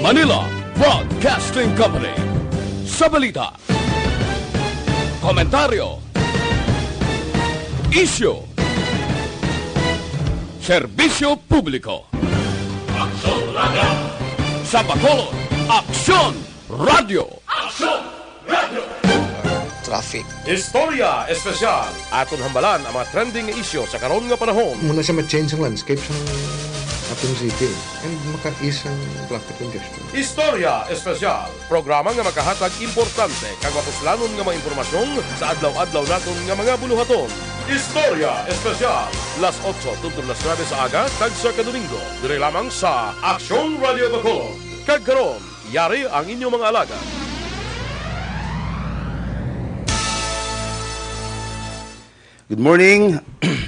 Manila Broadcasting Company. Sa balita, komentaryo, isyu, serbisyo publiko. Aksyon Radio! Sa Bacolod, Aksyon Radio! Aksyon Radio! Traffic. Istorya Espesyal. Aton hambalan ang mga trending issue sa karon nga panahon. Muna siya ma-change ang landscape sa atong city and maka-ease ang traffic congestion. Istorya Espesyal. Programa nga makahatag importante kag mapuslanon nga mga impormasyon sa adlaw-adlaw naton nga mga buluhaton. Istorya Espesyal. Las 8 tuntun las 9 sa aga kag sa kadomingo. Dire lamang sa Aksyon Radio Bacolod. Kag karon, yari ang inyong mga alaga. Good morning,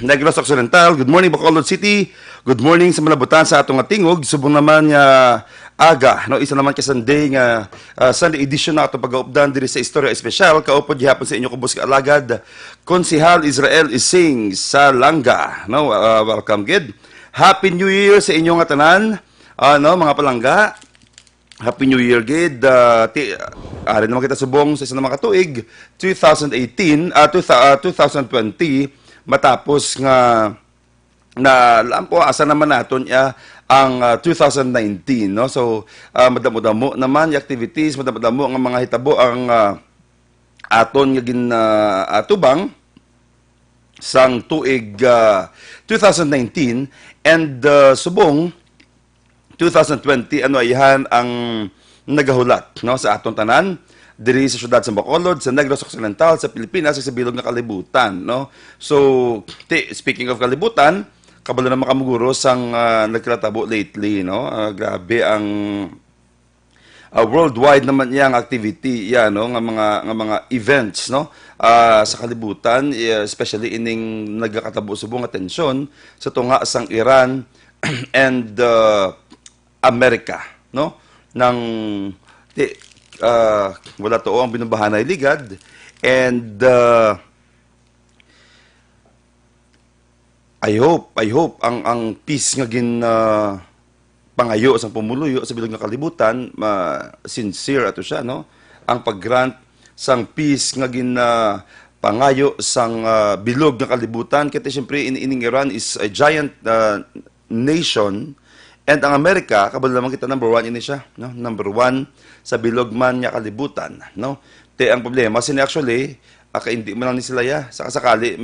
Negros Occidental. Good morning, Bacolod City. Good morning sa malabutan sa atong tingog. Subong naman nga aga, no, isa naman ka Sunday nga Sunday edition na atong pag-aupdan diri sa Istorya Espesyal. Kaupod gihapon sa inyo kubos ka alagad. Konsehal Israel Ising sa Langga. No, welcome gid. Happy New Year sa inyo nga tanan. No, mga palangga. Happy New Year, gid. Ari naman kita subong sa isa naman katuig, 2020, matapos nga na lampo asa naman naton ang 2019, no? So madamo-damo naman yung activities, madamo-damo ang mga hitabo ang aton nga atubang sang tuig 2019 and subong 2020 ano ayan ang nagahulat, no, sa atong tanan diri sa syudad sa Bacolod, sa Negros Occidental, sa Pilipinas, sa bilog nga kalibutan, no. So speaking of kalibutan, kabalo na makamuguro sang nagkatabo lately, no. Grabe ang worldwide naman yang activity ya, no, nga mga events, no, sa kalibutan, especially ining nagkatabo subong nga tensyon sa tunga sang Iran and Amerika, no, ng wala to ang binubahanay ligad and I hope ang peace nga gin pangayo sa pumuluyo sa bilog nga kalibutan sincere ato siya, no, ang paggrant sang peace nga gin pangayo sang bilog nga kalibutan kaya siyempre ining Iran is a giant nation. And ang Amerika, kabalo naman kita number 1 ini siya, no? Number 1 sa bilog man niya kalibutan, no? Te ang problema sini actually, hindi man lang ni sila ya, sakasakali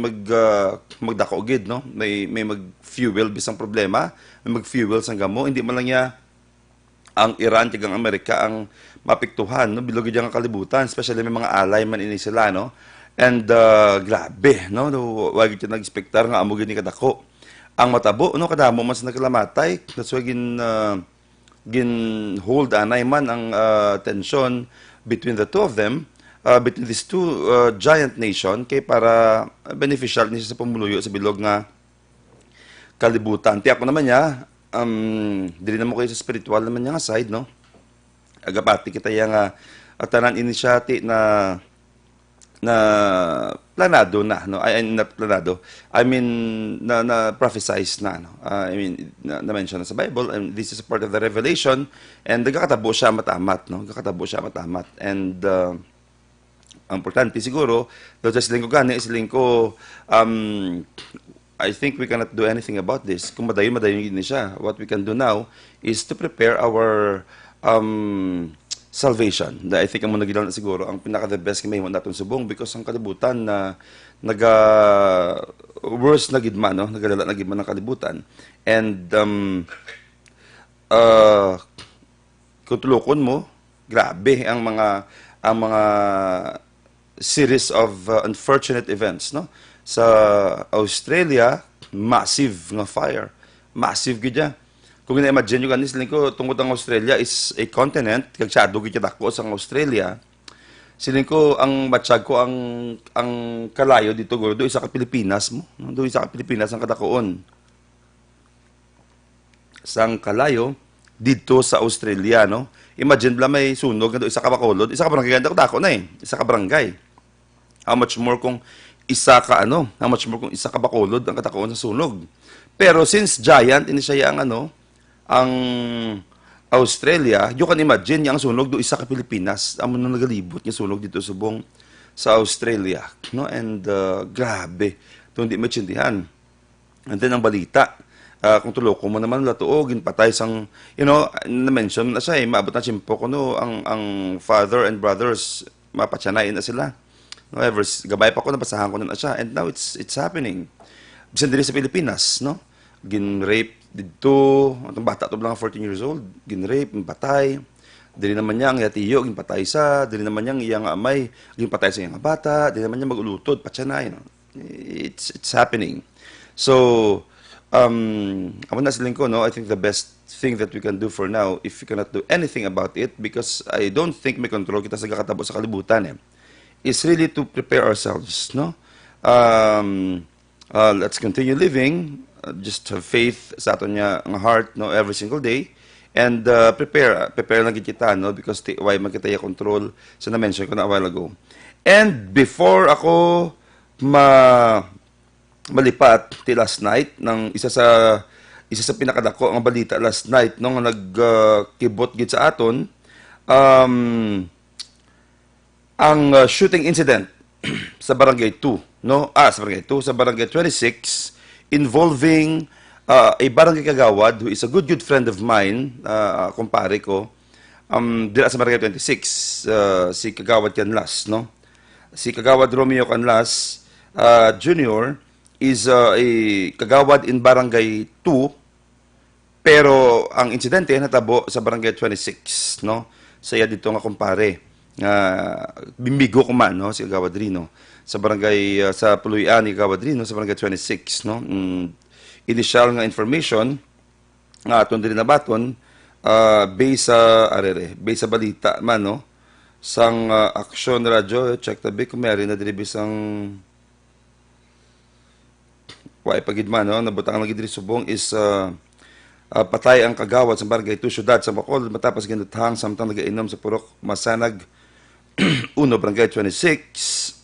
magdako gid, no? May mag-fuel bisang problema, may mag-fuel sang gamo, hindi man lang niya ang Iran kag ang Amerika ang mapiktuhan, no? Bilog gid ang kalibutan, especially may mga alay man ini sila, no? And grabe, no? Wag gid nag-expectar nga amo gid ni kadako ang matabo, no, kadamo mas nagkalamatay. That's why gin hold anay man ang tension between the two of them, between these two giant nation kay para beneficial ni sa pamuluyo sa bilog nga kalibutan. Tiyak ko naman niya, dili na mo kayo sa spiritual naman niya nga side, no. Agapati kita yang tanan inisyati na planado na, no, not planado, I mean na prophesized na, no, I mean na mention na sa Bible, and this is part of the revelation, and nagkakatabo siya matamat, no, nagkakatabo siya matamat, and ang importante siguro daw sa siling ko gani siling ko I think we cannot do anything about this. Kung madayon ni siya, what we can do now is to prepare our salvation. I think ang muna gilan na siguro ang pinaka-the best kami natin subong because ang kalibutan na worse na gidman, no, nagalala na gidman ng kalibutan. And kung tulukon mo, grabe ang mga series of unfortunate events, no. Sa Australia, massive nga fire. Massive gid ya. Kung ina-imagine nyo ganis, ko tungkol ang Australia is a continent, kag siyado kitako sa Australia, siling ko ang matsyag ko ang kalayo dito, do isa ka Pilipinas mo, no? Do isa ka Pilipinas ang kadakoon. Sang kalayo dito sa Australia, no? Imagine bla may sunog do isa ka Bacolod, isa ka barangay dako na isa ka barangay. How much more kung isa ka Bacolod ang kadakoon sa sunog. Pero since giant ini siya ang Australia, you can imagine yang sunog do isa ka Pilipinas, amo na nagalibot nga sunog dito subong sa Australia, no? And grabe, ito hindi maintindihan. And then ang balita, kung tuloko mo naman latuo, ginpatay sang, na-mention na siya, maabot na simpo ko, no, ang father and brothers, mapatsanayin na sila. No, ever, gabay pa ko, nabasahan ko na siya, and now it's happening. Bisan din sa Pilipinas, no? Gin-rape dito, atong bata to lang 14 years old, gin-rape, patay. Dili naman niya ang yatiyo, ginpatay sa, dili naman niya ang iyang amay, ginpatay sa iyang bata, dili naman niya magulutod, patsanay, no? It's happening. So, ako na siling ko, no, I think the best thing that we can do for now, if we cannot do anything about it, because I don't think may control kita sa kakatabo sa kalibutan, is really to prepare ourselves, no? Let's continue living, just have faith sa aton niya ang heart, no, every single day, and prepare lang kita, no, because why makita ya control sa na-mention ko na a while ago. And before ako malipat ti last night ng isa sa pinakadako ang balita last night nung nagkibot gid sa aton, ang shooting incident sa Barangay 2, no? Sa Barangay 26 involving a barangay kagawad who is a good friend of mine, kumpare ko, dila sa Barangay 26, si Kagawad Canlas, no? Si Kagawad Romeo Canlas Jr. is a kagawad in Barangay 2, pero ang insidente natabo sa Barangay 26, no? Saya dito nga kumpare, bimbigo ko man, no, si Kagawad Rino sa barangay sa Puluyan ni Kagawad Rino sa Barangay 26, no. Initial nga information nga aton diri nabaton based sa balita man, no, sang Aksyon Radyo, check tabi kung meron na diri bisang why pagidman, no, nabutang lagi diri subong is patay ang kagawad sa Barangay 2 syudad sa Bacolod matapos ginuthang samtang nagainom sa purok Masanag 1 Barangay 26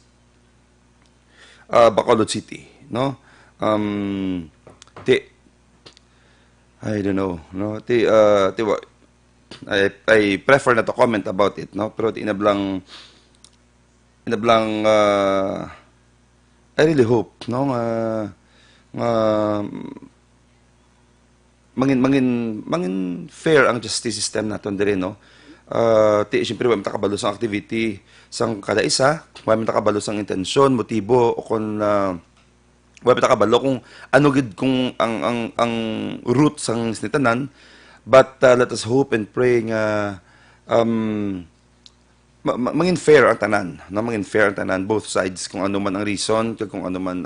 Bacolod City, no. I don't know, no. I prefer not to comment about it, no, pero inablang I really hope, no, mangin fair ang justice system naton diri, no. Siyempre, may matakabalo sang activity sang kada isa, may matakabalo sang intensyon, motibo, o kung may matakabalo kung ano gid kung ang root sang sinitanan, but let us hope and pray nga mangin fair ang tanan, no, mangin fair ang tanan, both sides, kung ano man ang reason, kung ano man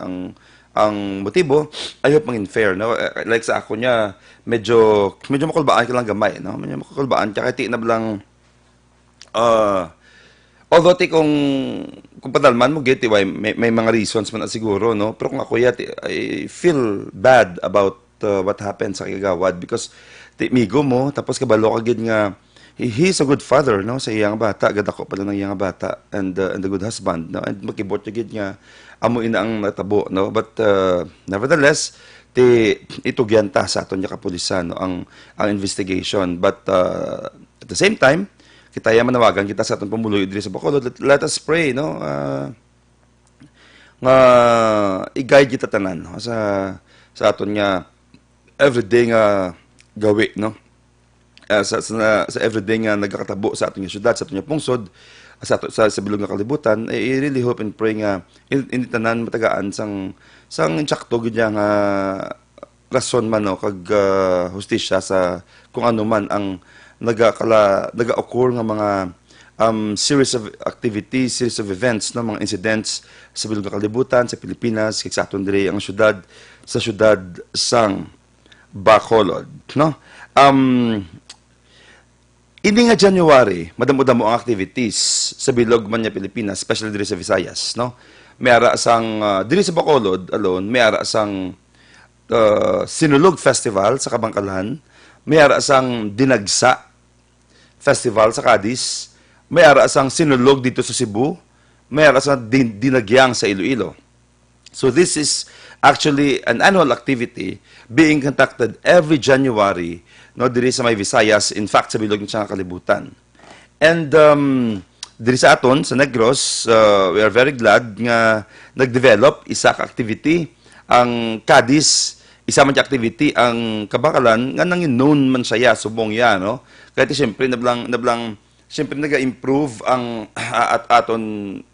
ang motibo, I hope mangin fair, no. Like sa ako niya, medyo makulbaan ka lang gamay, no, medyo makulbaan kaya ti na lang although kung padalman mo get may mga reasons man siguro, no, pero kung ako I feel bad about what happened sa kagawad because migo mo tapos kabalo ka gid nga he's a good father, no, sa iyang bata, gadako pa lang ng iyang bata, and a good husband, no, and makibot gid nga amo ina ang natabo, no, but nevertheless itugyan ta sa aton nga kapulisan, no, ang investigation, but at the same time kita manawagan kita sa atong pamuluyo diri sa Bacolod, let us pray, no, nga i-guide kita tanan, no, sa aton nga everyday nga gawi, no, sa everyday nga nagkakatabo sa aton nga syudad, sa aton nga pungsod, sa bilog nga kalibutan. I really hope and pray nga in tanan matagaan sang insakto gid nga rason man, no, kag hustisya sa kung ano man ang naga-occur nga mga series of activities, series of events, no, mga incidents sa bilog nga kalibutan, sa Pilipinas, kag sa aton diri ang syudad sang Bacolod, no. Ini nga January, madamo-damo ang activities sa bilog man nga Pilipinas, especially diri sa Visayas, no. May ara sang diri sa Bacolod alone, may ara sang Sinulog Festival sa Kabangkalan, may ara sang Dinagsa Festival sa Cadiz, may ara sang Sinulog dito sa Cebu, may ara sang Dinagyang sa Iloilo. So this is actually an annual activity being conducted every January no, diri sa may Visayas, in fact sa bilog ng kalibutan. And diri sa aton sa Negros, we are very glad nga nag-develop isa ka activity ang Cadiz, isa man ka activity ang Kabakalan nga known man siya subong ya, no. Kaya siyempre nablang siyempre naga-improve ang aton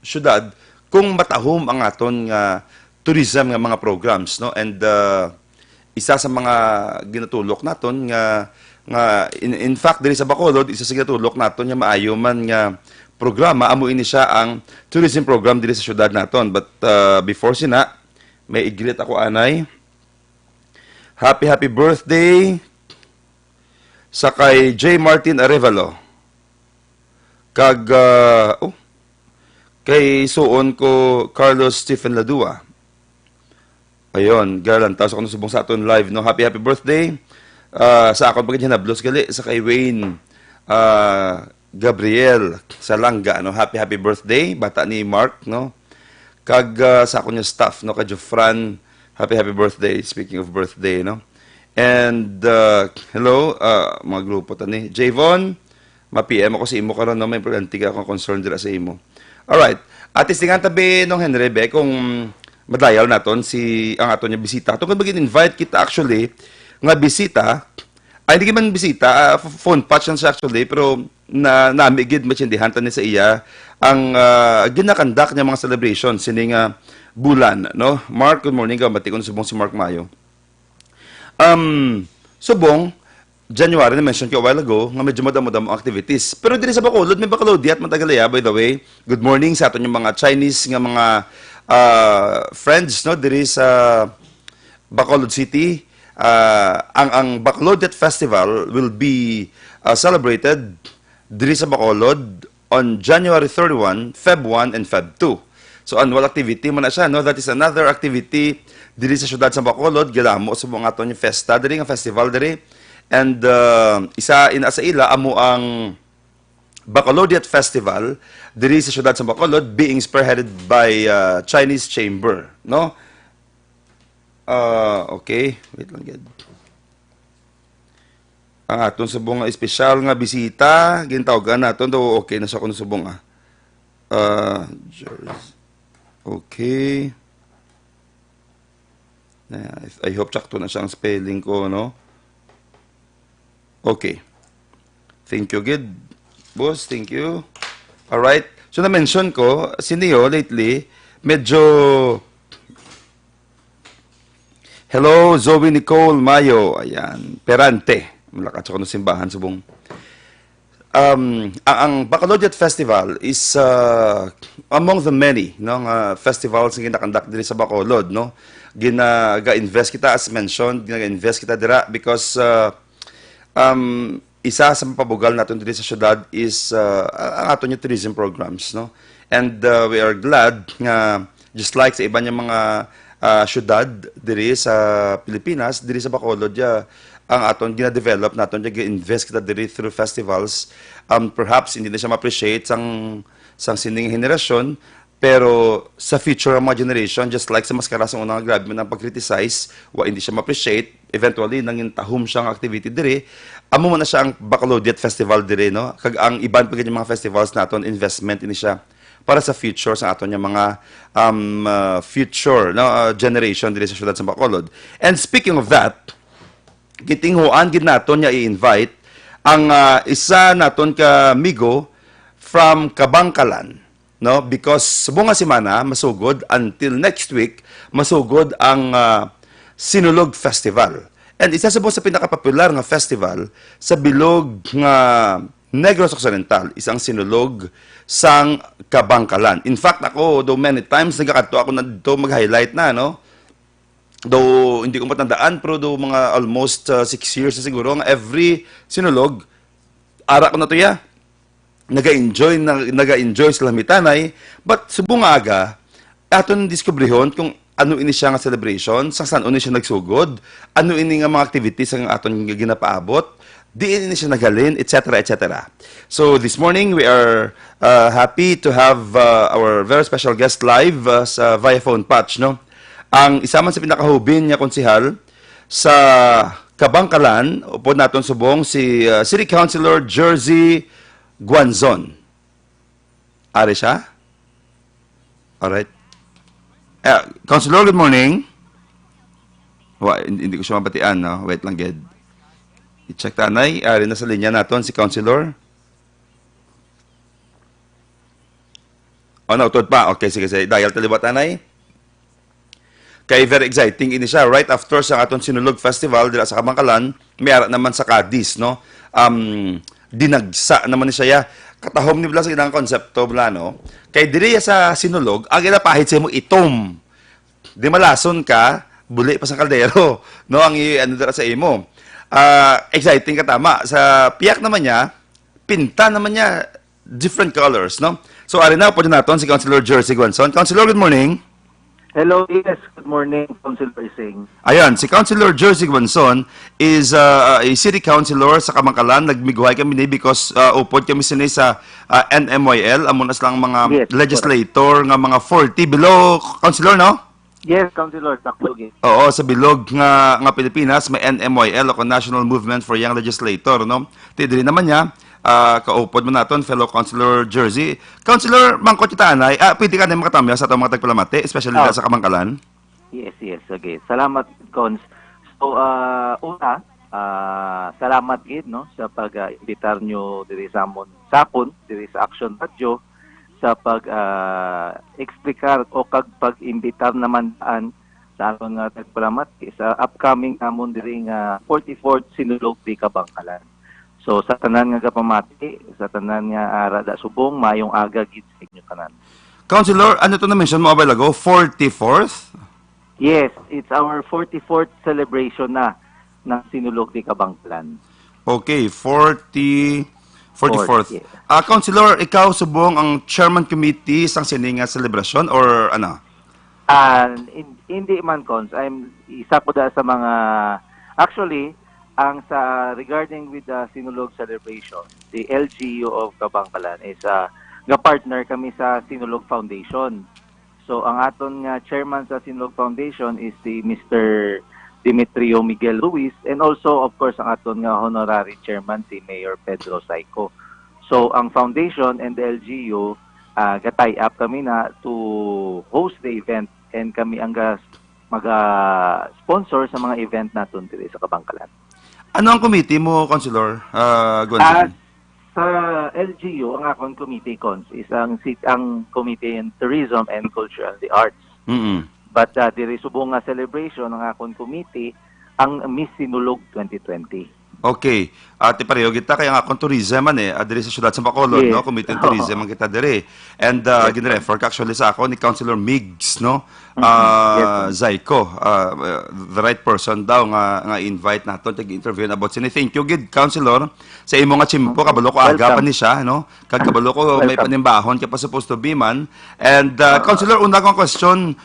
syudad kung matahom ang aton nga tourism nga mga programs, no. And isa sa mga ginatulok naton nga in fact diri sa Bacolod, isa sa ginatulok naton nga maayo man nga programa amo ini siya ang tourism program diri sa syudad naton. But before sina, may igreet ako anay. Happy birthday sa kay J. Martin Arevalo. Kag kay suon ko Carlos Stephen Ladua. Ayon, galan taos ako subong sa aton live, no. Happy birthday sa akon pagid hinablos gali sa kay Wayne Gabriel sa Langga, no. Happy birthday bata ni Mark, no. Kag sa akon yung staff, no, kay Jofran, happy birthday, speaking of birthday, no. And hello mga grupo tani Javon, ma-PM ako sa imo karon, no, may antiga akong concern dira sa imo. Alright, atis tingan tabi nung Henry be kung madayaw naton si ang aton nga bisita. Tungkol mag-invite kita actually nga bisita, ay hindi man bisita, phone patch siya actually, pero namigid matsindihan ni sa iya ang ginakandak niya mga celebration sini nga bulan, no. Mark, good morning, gabati ko subong si Mark Mayo. Subong January na mention ko a while ago nga medyo madamo-damo activities. Pero diri sa Bacolod may Bacolodiat Matagalaya, by the way. Good morning sa aton yung mga Chinese nga mga friends, no, diri sa Bacolod City. Ang Bacolodiat Festival will be celebrated diri sa Bacolod on January 31, Feb 1, and Feb 2. So, annual activity mo na siya, no? That is another activity diri sa syudad sa Bacolod. Gilamo sa mga aton yung festa diri, nga festival diri. And isa sa ila amo ang Bacolodiat Festival diri sa syudad sa Bacolod, being spearheaded by Chinese Chamber, no? Okay, wait lang gid. Ang aton subong nga espesyal nga bisita, gintawgan naton do, okay na sa kuno subong okay. I hope sakto na siya ang spelling ko, no? Okay. Thank you, good. Boss, thank you. Alright. So, na-mention ko, si Neo lately, medyo... Hello, Zoe Nicole Mayo. Ayan. Perante. Malakas ako ng simbahan, subong. Ang Bacolodiat Festival is among the many, no, festivals na ginakandak diri sa Bacolod, no. Gina-invest kita, as mentioned, gina-invest kita dira because isa sa mapabugal natin dito sa syudad is ang aton yung tourism programs, no? And we are glad nga just like sa iba niyang mga syudad diri sa Pilipinas, diri sa Bacolod ang aton gina-develop naton, gina-invest kita diri through festivals. Perhaps hindi na siya ma-appreciate sang sining henerasyon, pero sa future ng mga generation, just like sa maskara sa unang grabe mo ng pag-criticize, hindi siya ma-appreciate, eventually, nanging tahom siyang activity diri, amo mo na siya ang Bacolodiat Festival diri, no? Kag ang iban pag mga festivals naton, investment ini siya para sa future sa aton yung mga future, no, generation diri sa syudad sa Bacolod. And speaking of that, gitinghuan gid naton nga i-invite ang isa naton ka amigo from Kabangkalan, no, because subong nga semana masugod until next week masugod ang Sinulog Festival. And isa sa pinaka-popular nga festival sa bilog nga Negros Occidental, isang sinulog sang Kabangkalan. In fact, ako do many times nagkakadto ako na dito mag-highlight na, no. Though hindi ko matandaan, pero do mga almost 6 years na siguro nga every sinulog ara ko na to ya. Naga-enjoy sila mitanay, but subong aga aton diskubrihon kung ano ini siya nga celebration, sa saan ini siya nagsugod, ano ini nga mga activities ang aton ginapaabot, di ini siya nagalin, etc., etc. So this morning we are happy to have our very special guest live sa via phone patch, no. Ang isa man sa pinakahubin niya konsehal sa Kabangkalan, upod naton subong si City Councilor Jersey Guanzon. Ari siya? Alright. Councilor, good morning. Hindi ko siya mabatian, no? Wait lang, Ged. I-check tanay. Ari na sa linya naton si Councilor. Nautod pa. Okay, sige. Dial talibat tanay. Kay very exciting ini siya. Right after sa aton Sinulog Festival dila sa Kabangkalan, may ara naman sa Cadiz, no? Dinagsa naman ni siya. Katahom ni Blas ang konsepto, bla, no? Kay diri sa Sinulog, ang pahit sa mo itom. Di malason ka, buli pa sa kaldero, no? Ang ano dira sa imo. Exciting ka tama. Sa piyak naman niya, pinta naman niya different colors, no? So, ari na po naton si Councilor Jersey Guanzon. Councilor, good morning. Hello, yes. Good morning, Councilor Ising. Ayan, si Councilor Jersey Guanzon is a city councilor sa Kabangkalan. Nagmiguhay kami ni because upod kami sinay sa NMYL. Amunas lang mga Yes, legislator nga mga 40 below, Councilor, no? Yes, Councilor Taklogi. Oo, sa bilog nga Pilipinas, may NMYL o National Movement for Young Legislator, no? Tidiri naman niya, kaupod mo naton, fellow Councilor Jersey. Councilor, mangkot kita anay, pwede ka na makatamya sa itong mga tagpalamati, especially sa Kabangkalan? Yes. Okay. Salamat, Cons. So, una, salamat gid, no, sa pag-imbitar nyo diri sa amon sapon, diri sa Action Radio, sa pag-explicar o pag-imbitar naman daan sa aton nga tagpalamati sa upcoming amon diri nga 44th Sinulog di Kabangkalan. So sa tanan nga kapamati, sa tanan nga rada subong, mayong aga gid sa inyo tanan. Councilor, ano to na-mention mo a while ago? 44th? Yes, it's our 44th celebration na ng Sinulog di Kabangkalan. Okay, 44th. Yeah. Councilor, ikaw subong ang chairman committee sang sininga celebration or ano? Hindi man, Cons. I'm isa ko da sa mga actually ang sa regarding with the Sinulog celebration, the LGU of Kabangkalan is ga-partner kami sa Sinulog Foundation. So ang aton nga chairman sa Sinulog Foundation is si Mr. Demetrio Miguel Ruiz, and also of course ang aton nga honorary chairman si Mayor Pedro Saico. So ang foundation and the LGU ga-tie up kami na to host the event, and kami ang mag-sponsor sa mga event naton dito sa Kabangkalan. Ano ang committee mo, Councilor Guanzon? Sa LGU, ang akong committee, Cons, is ang Committee in Tourism and Culture and the Arts. Mm-mm. But diri subong nga celebration ng akong committee, ang Miss Sinulog 2020. Okay. Ate pareho kita kaya nga akong tourism diri sa syudad sa Bacolod, Yes. no? Committee on Tourism ang kita diri. And gin-refer ka actually sa ako ni Councilor Migs, no? Yes, Zaico, the right person daw nga invite naton tag-interview about sini. Thank you gid, Councilor, sa imo nga chimpo kabalo ko aga pa ni siya, no? Kag kabalo ko may Welcome. panimbahon ka pa supposed to be man. And Councilor, una kong question,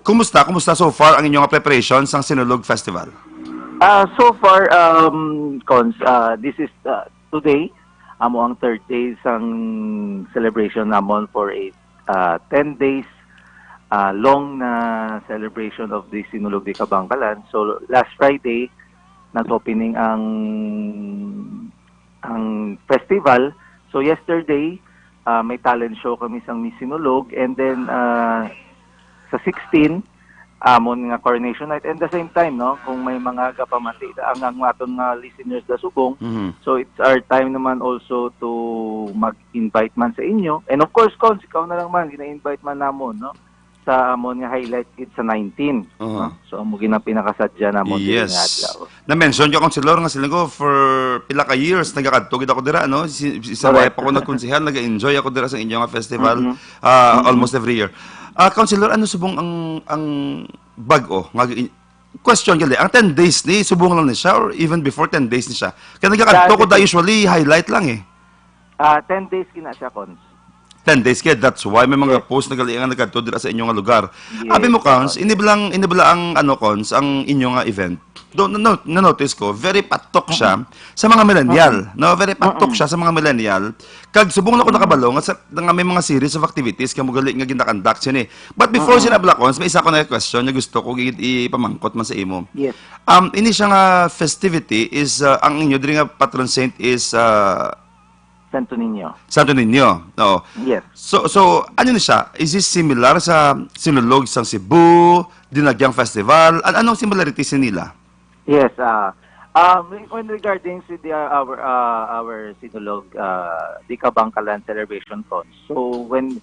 kumusta so far ang inyong preparation sang Sinulog Festival? So far, Cons, this is today, amo ang third day sang celebration namon for a 10 days long na celebration of the Sinulog di Kabangkalan. So last Friday, nag-opening ang festival. So yesterday, may talent show kami sang Miss Sinulog, and then sa 16, amon nga coronation night, and the same time, no, kung may mga kapamati ang aton nga listeners da subong, so it's our time naman also to mag-invite man sa inyo, and of course, Cons, ikaw na lang man gina-invite man namon, no, sa amon nga highlight it sa 19, no? So amo gina pinakasadya namon Yes. nga adlaw. Na-mention ko, Councilor, nga sila ko for pila ka years, nagkakadtugid ako dira, no? Isang Correct. wife ako nagkonsehal, nag-enjoy ako dira sa inyong festival almost every year. Councilor, ano subong ang bag-o? Question gali, ang 10 days ni, subong lang ni siya or even before 10 days ni siya? Kaya nagkakadto ko da usually highlight lang eh. 10 days kina siya, Cons. 10 days kaya that's why may mga Yes. post na galingan nagkadto dira sa inyong nga lugar. Yes. Abi mo Cons, inibla ang ano Cons ang inyong nga event. Do na notice ko very patok siya sa mga millennial, no? Very patok siya sa mga millennial. Kag subong na ko nakabalo nga may mga series of activities kamo gali nga ginakandak siya ni. But before sinabla Cons, may isa ko na question nga gusto ko ipamangkot man sa imo. Yes. Ini siya nga festivity is ang inyo diri nga patron saint is Santo Niño. Santo Niño. Oo. Yes. So ano na siya? Is this similar sa Sinulog sa Cebu, Dinagyang Festival? Anong similarities nila? Yes. When regarding to our Sinulog, the Kabangkalan celebration cons. So when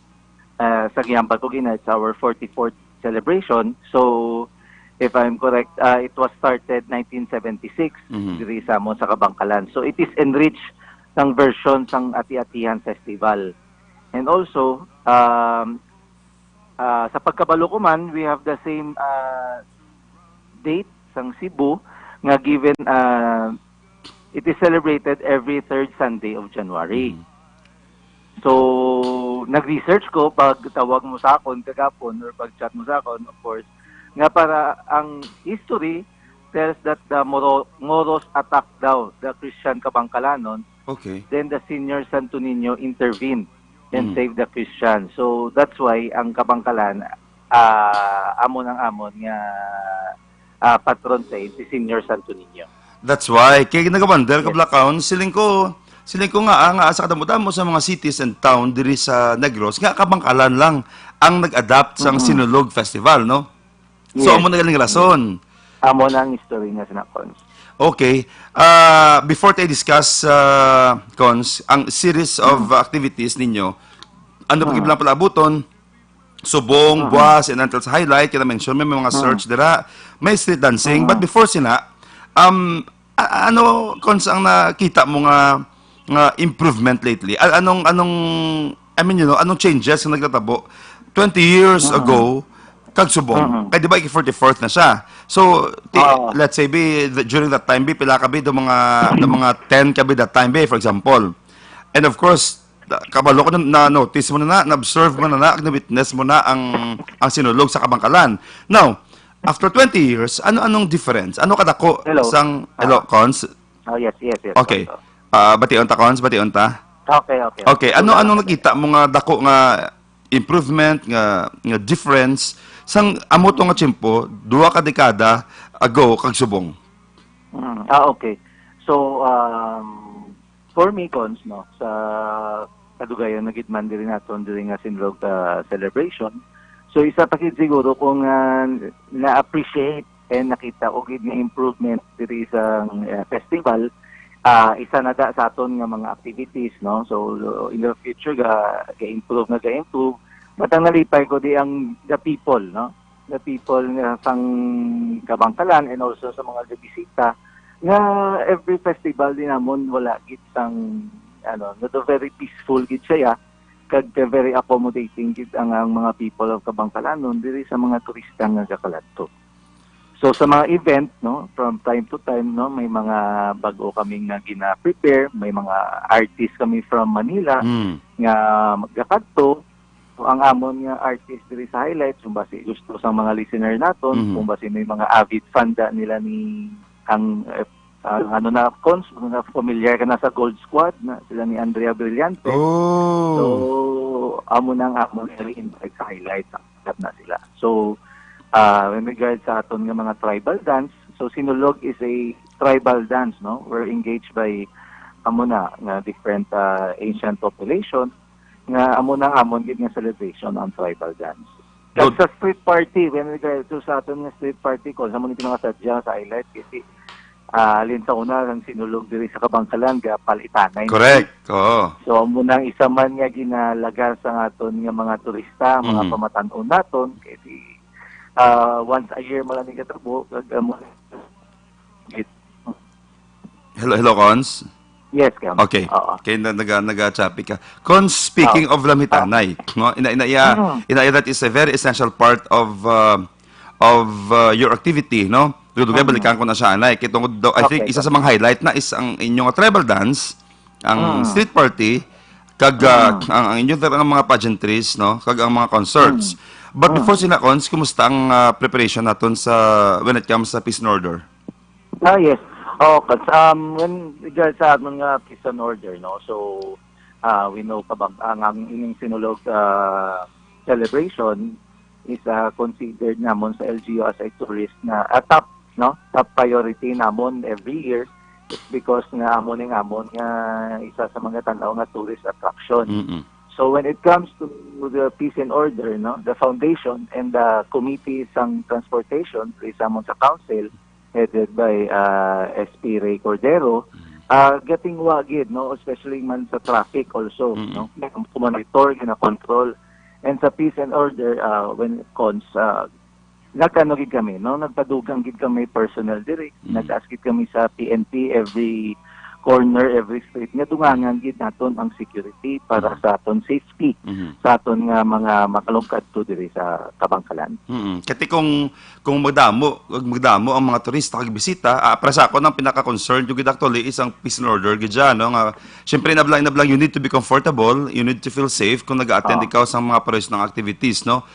sa Giyambal Cogina, it's our 44th celebration. So if I'm correct, it was started 1976 diri sa mo sa Kabangkalan. So it is enriched ng version ng Ati-Atihan Festival. And also, sa pagkabalo ko man, we have the same date sang Cebu nga given it is celebrated every third Sunday of January. So, nag-research ko pag tawag mo sa akon kagapon or pag chat mo sa akon, of course, nga para ang history tells that the Moros attacked daw the Christian Kabangkalanon. Okay. Then the senior Santo Niño intervened and saved the Christians. So that's why ang Kabangkalan amon nga patron saint si senior Santo Niño. That's why kay nagabander ka Blackown siling ko nga sa kadamo-damo sa mga cities and town diri sa Negros nga Kabangkalan lang ang nag-adapt sa Sinulog Festival, no? So Yes. amo na galing rason. Amon ang history nga sinakons. Okay. Before tayo discuss, Cons, ang series of activities ninyo, ano pag iblang palabuton, subong, buwas, and until sa highlight, kita mention, may mga search dira, may street dancing, but before sina, ano, Cons, ang nakita mo nga improvement lately? Anong changes ang nagtatabo? 20 years ago, kag subong. Kaya di ba, 44th na siya. So, let's say, during that time, pila ka do mga 10 ka that time, for example. And of course, kabalo ko na-notice mo na-observe mo na-witness mo na ang Sinulog sa Kabangkalan. Now, after 20 years, anong difference? Ano kadako Hello. sang... Hello, Cons? Oh, yes. Okay. Bation ta, Cons? Bation ta? Okay. Okay, ano nakita mo nga dako nga improvement nga difference sang amo to nga tiyempo 2 ka dekada ago kag subong? Okay. So for me Cons no sa kadugayon na gitman diri naton diri nga Sinulog celebration. So isa pa gid siguro kung na-appreciate and nakita og gid nga improvement diri sa festival. Isa na sa aton nga mga activities, no? So, in the future, ga-improve. But ang nalipay ko di ang the people, no? The people nga sang Kabangkalan and also sa mga bisita nga every festival din namon wala gid sang no very peaceful gid siya kag very accommodating gid ang mga people of Kabangkalan diri sa mga turista nga gakaladto. So sa mga event, no, from time to time, no, may mga bago kaming gina-prepare, may mga artists kami from Manila nga magkakadto. So, ang amon nga artist diri sa highlights, kung basi gusto sa mga listener naton, kung basi may mga avid fan nila ni ang Cons, mga familiar ka na sa Gold Squad, na sila ni Andrea Brillante. So amon i-invite sa highlights, na sila. So in regards sa aton nga mga tribal dance, so Sinulog is a tribal dance, no? We're engaged by nga different ancient population nga amon gid nga celebration on tribal dance. Kag sa street party, when regards to sa aton nga street party ko, sa mga mga sadya sa highlight kasi alin sa una ang Sinulog diri sa Kabangkalan ga palitanay. Correct. Oo. So amo nang isa man nga ginalagar sa aton nga mga turista, mga pamatan-on naton kasi once a year malamig katabo Hello, Cons? Yes, Cam. Okay. Okay, nag-choppy ka. Cons, speaking of Lamitanay, no? That is a very essential part of your activity, no? Dugay balikan ko na siya anay. Kitungod daw, I think isa sa mga highlight na is ang inyong tribal dance, ang street party, kag ang inyo ang mga pageantries, no, kag ang mga concerts. But before sila cons, kumusta ang preparation naton sa when it comes sa peace and order? Yes. Cause, when regards sa aton nga peace and order, no, so we know kabang ang ining sinulog celebration is considered namon sa LGU as a tourist na top priority namon every year. It's because nga amon nga isa sa mga tanaw nga tourist attraction. So when it comes to the peace and order, no, the foundation and the committee sang transportation sa amon sa council headed by SP Ray Cordero, getting wagid, no, especially man sa traffic also, no, monitor, control, and sa peace and order when it comes nagkano gid kami, no, nagpadugang gid kami personal diri, nag-ask gid kami sa PNP every corner, every street nga dungangan gid naton ang security para sa aton safety sa aton nga mga makalungkad to diri sa Kabangkalan. Kati kung magdamo ang mga turista kag bisita, para sa ako nang pinaka-concern yung gid actually isang peace and order gid dyan, no, nga syempre inablang you need to be comfortable, you need to feel safe kung nag-attend ikaw sa mga pares ng activities, no.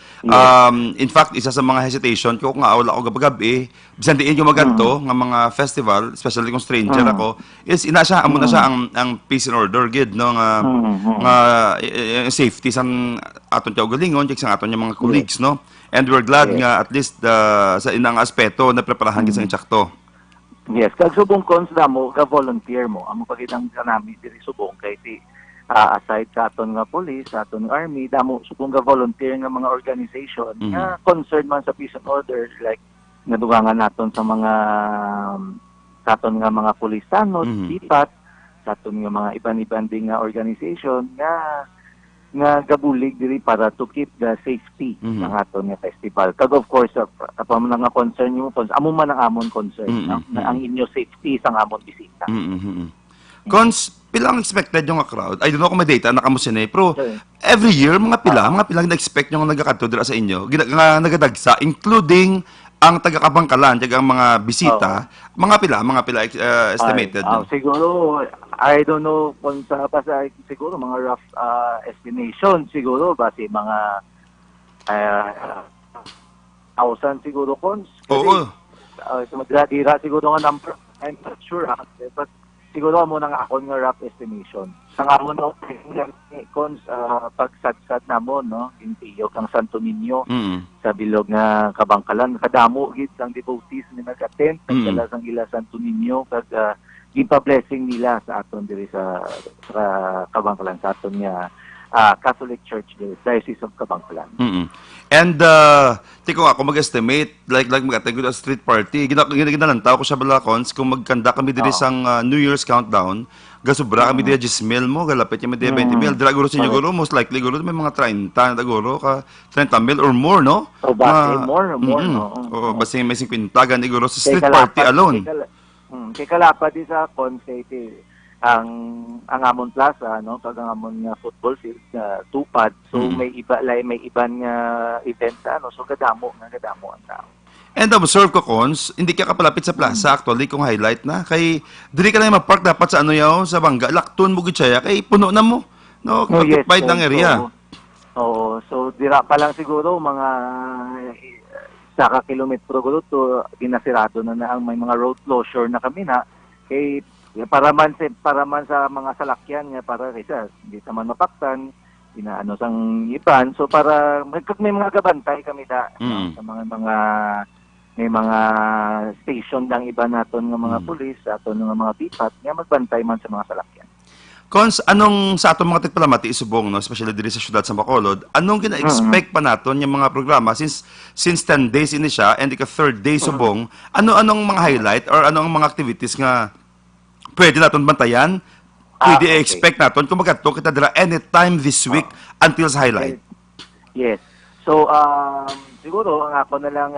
In fact, isa sa mga hesitation ko nga wala ako gabi bisan diin yung maganto nga mga festival, especially kung stranger ako, is amo na siya ang peace and order gid, no, nga safety sang aton kaugalingon jek sang aton yung mga colleagues, no. And we're glad nga at least sa inang aspeto na preparahan gid sang insakto. Yes, kag subong cons mo ka volunteer mo amo pagitang kanami diri subong kay ti aside sa aton nga police, sa aton army, damo subong ka volunteer nga mga organization nga concerned man sa peace and order, like nadugangan naton sa mga sa aton nga mga pulisanot, dipat, sa aton nga mga iban-iban ding nga organization nga gabulig diri para to keep the safety ng aton nga festival. Kag of course, kapag nga concern yung amo man ang amon concern, no? Na ang inyo safety sang amon bisita. Cons, pilang expected yung crowd? I don't know kung may data na kamusin pero every year, mga pilang na-expect yung nagkakadto dira sa inyo, nga nagadagsa, including ang taga-Kabangkalan, ang mga bisita, mga pila estimated. Siguro, I don't know kung sa basta siguro mga rough estimation siguro base mga 1,000 siguro cons. Oo. Madira siguro nga number. I'm not sure, but siguro mo nang akon nga rough estimation. Sa nga mo no, cons pagsadsad namon, no, intiyo kang Santo Niño sa bilog nga Kabangkalan, kadamo gid sang devotees nga nag-attend kag sang ila Santo Niño kag gipa-blessing nila sa aton diri sa Kabangkalan, sa aton nga Catholic Church diri, Diocese of Kabangkalan. And tiko ako mag-estimate like mag-attend sa street party, ginalantaw ko sa balakons kung magkanda kami diri sang New Year's countdown, gasubra kami diri 10,000 mo, galapit kami diri 20,000, dira guro sinyo guro most likely guro may mga 30 na guro ka 30,000 or more, no? So base more no. Base may 50 gani guro sa street party alone. Kay kalapad di sa Constate ang amon plaza, no, kag ang amon nga football field tupad, so may iban nga event no, so gadamo ang tao. And observe ko cons, hindi ka kapalapit sa plaza actually kung highlight na kay diri ka lang mag-park dapat sa sa Bangga, lakton mo gid siya kay puno na mo, no, occupied ng area. So dira pa lang siguro mga saka kilometro gulo to ginasirado na ang may mga road closure na kami na kay para man sa mga salakyan nga para kaysa hindi naman mapaktan inaano sang iban, so para may mga gabantay kami sa may mga station lang iba naton nga mga pulis, aton nga mga bipat nga magbantay man sa mga salakyan. Cons, anong sa atong mga tigpalamati isubong, no, especially diri sa syudad sa Bacolod, anong gina-expect pa naton yung mga programa since 10 days ini siya and ika third day subong, anong mga highlight or anong mga activities nga pwede naton bantayan, pwede expect naton kung magkadto kita dira anytime this week until sa highlight? Yes. So siguro ang ako na lang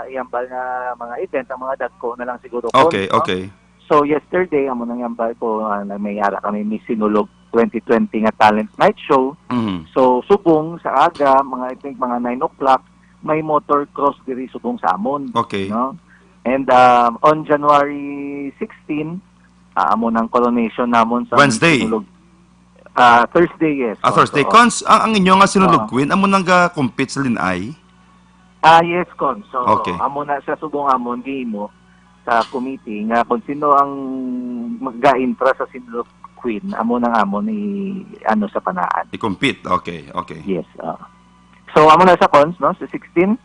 iambal na mga event, ang mga dagko na lang siguro. Okay. So yesterday, amo nang yambal ko, may ara kami Miss Sinulog 2020 nga talent night show. So subong sa aga, I think mga 9 o'clock, may motor cross diri subong sa amon. Okay. No? And on January 16, amo nang coronation namon sa Wednesday. Sinulog. Thursday, yes. Thursday. Oo. Cons, ang inyo nga sinulog Oo. Queen, amo nang compete sa Linay? Yes, Cons. So, Okay. amo na sa subong amon gihimo sa committee nga kung sino ang mag-intra sa Sinulog Queen, amo nang amon ano sa panaan. I-compete. Okay. Yes. So amo na sa Cons, no? Sa 16